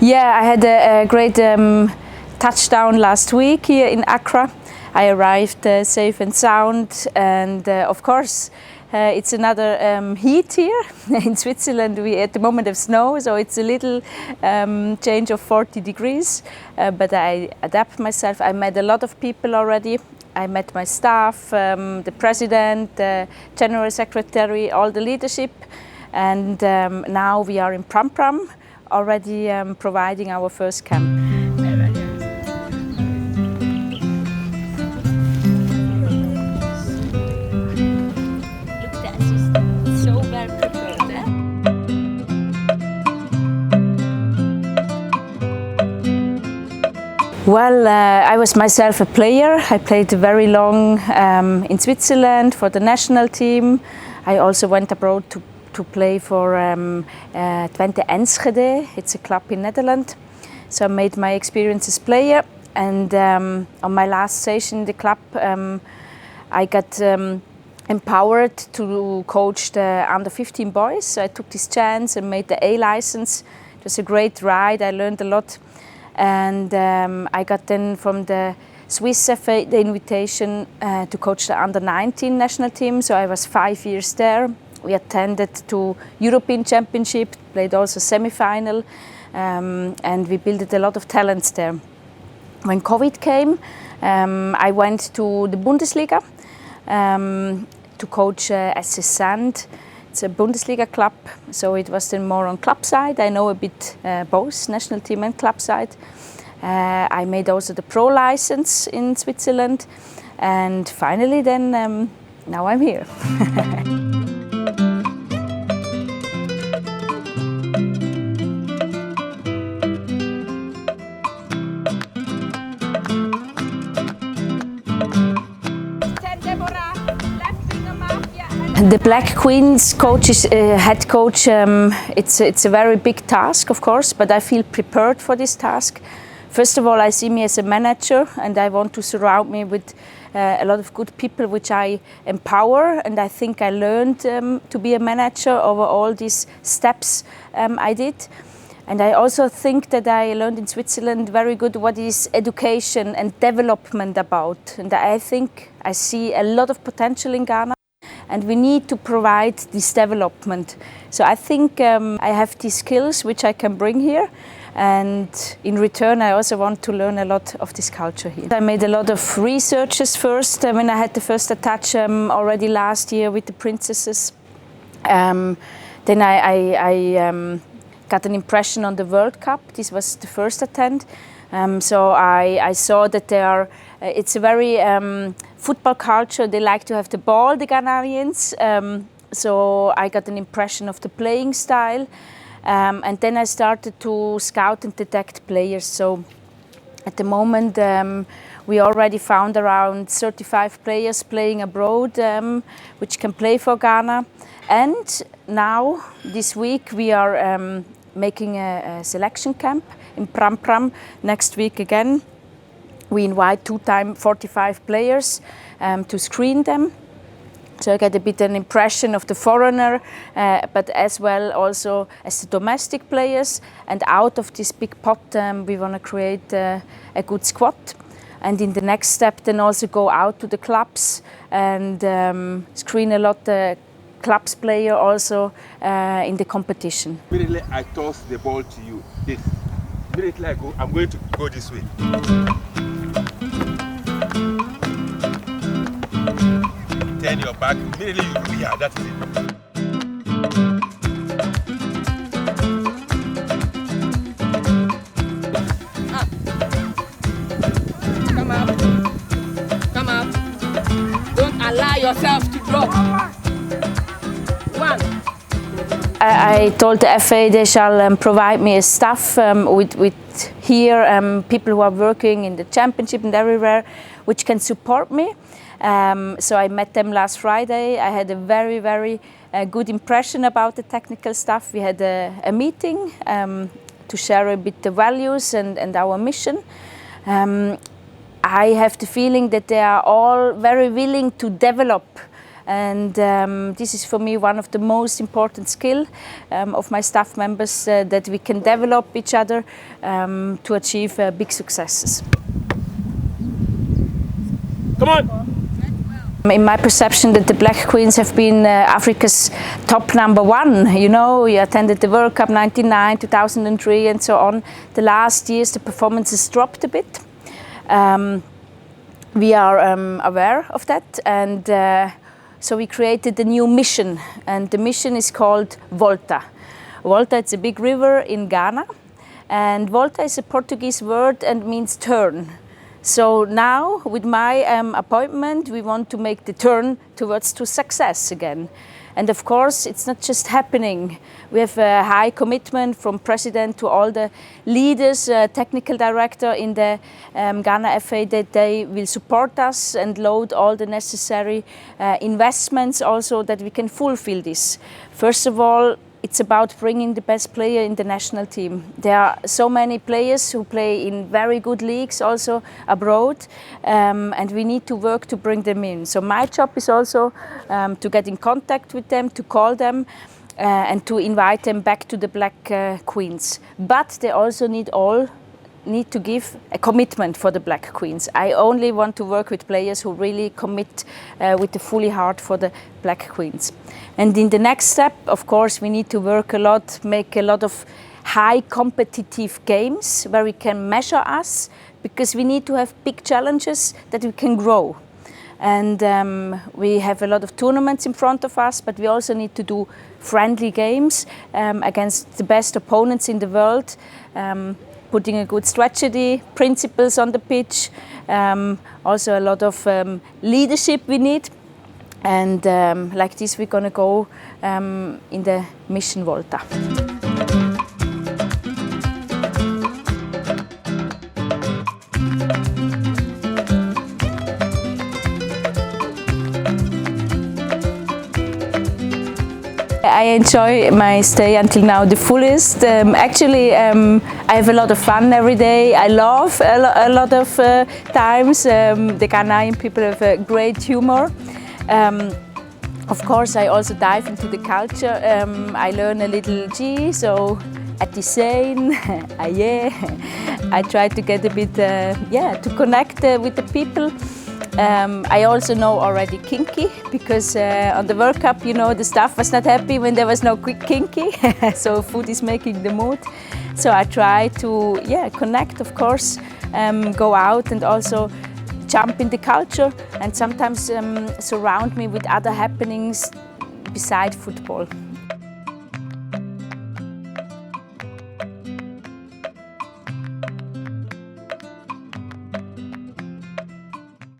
Yeah, I had a great touchdown last week here in Accra. I arrived safe and sound, and of course it's another heat here in Switzerland. We at the moment have snow, so it's a little change of 40 degrees, but I adapt myself. I met a lot of people already. I met my staff, the president, the general secretary, all the leadership, and now we are in Pram Pram, already providing our first camp. Well, I was myself a player. I played very long in Switzerland for the national team. I also went abroad to play for Twente Enschede. It's a club in Netherlands. So I made my experience as player, and on my last station in the club I got empowered to coach the under 15 boys. So I took this chance and made the A license. It was a great ride. I learned a lot. And I got then from the Swiss FA the invitation to coach the under 19 national team. So I was 5 years there. We attended to European Championship, played also semi-final, and we built a lot of talents there. When COVID came, I went to the Bundesliga to coach SS Sand. It's a Bundesliga club, so it was then more on club side. I know a bit both national team and club side. I made also the pro license in Switzerland, and finally then now I'm here. The Black Queens coach, head coach, it's a very big task, of course, but I feel prepared for this task. First of all, I see me as a manager, and I want to surround me with a lot of good people which I empower, and I think I learned to be a manager over all these steps I did. And I also think that I learned in Switzerland very good what is education and development about. And I think I see a lot of potential in Ghana, and we need to provide this development. So I think I have these skills which I can bring here, and in return I also want to learn a lot of this culture here. I made a lot of researches first when I had the first attach already last year with the princesses. Then I got an impression on the World Cup. This was the first attempt. So I saw that it's a very football culture. They like to have the ball, the Ghanaians. So I got an impression of the playing style. And then I started to scout and detect players. So at the moment we already found around 35 players playing abroad which can play for Ghana. And now this week we are making a selection camp in Pram Pram next week again. We invite 45 players to screen them. So I get a bit an impression of the foreigner, but as well also as the domestic players. And out of this big pot, we want to create a good squad. And in the next step, then also go out to the clubs and screen a lot of clubs player also in the competition. Immediately I toss the ball to you. This. Immediately I go, I'm going to go this way. Turn your back, immediately you, yeah, that's it. Up. Come up. Come up. Don't allow yourself to drop. One. I told the FA they shall provide me a staff with here people who are working in the championship and everywhere, which can support me. So I met them last Friday. I had a very, very good impression about the technical stuff. We had a meeting to share a bit the values and our mission. I have the feeling that they are all very willing to develop And this is for me one of the most important skills of my staff members, that we can develop each other to achieve big successes. Come on! In my perception, that the Black Queens have been Africa's top #1. You know, we attended the World Cup '99, 2003 and so on. The last years the performances dropped a bit. We are aware of that, and so we created a new mission, and the mission is called Volta. Volta, it's a big river in Ghana, and Volta is a Portuguese word and means turn. So now, with my appointment, we want to make the turn towards to success again. And of course, it's not just happening. We have a high commitment from president to all the leaders, technical director in the Ghana FA, that they will support us and load all the necessary investments also that we can fulfill this. First of all, it's about bringing the best player in the national team. There are so many players who play in very good leagues also abroad, and we need to work to bring them in. So my job is also to get in contact with them, to call them, and to invite them back to the Black Queens. But they also need to give a commitment for the Black Queens. I only want to work with players who really commit with the fully heart for the Black Queens. And in the next step, of course, we need to work a lot, make a lot of high competitive games where we can measure us, because we need to have big challenges that we can grow. And we have a lot of tournaments in front of us, but we also need to do friendly games against the best opponents in the world, putting a good strategy, principles on the pitch, also a lot of leadership we need. And like this, we're going to go in the mission Volta. I enjoy my stay until now the fullest. Actually, I have a lot of fun every day. I laugh a lot of times. The Ghanaian people have a great humor. Of course, I also dive into the culture. I learn a little G, so Atisane, aye. I try to get a bit, to connect with the people. I also know already kinky, because on the World Cup, you know, the staff was not happy when there was no quick kinky. So food is making the mood. So I try to, connect, of course, go out and also jump in the culture, and sometimes surround me with other happenings beside football.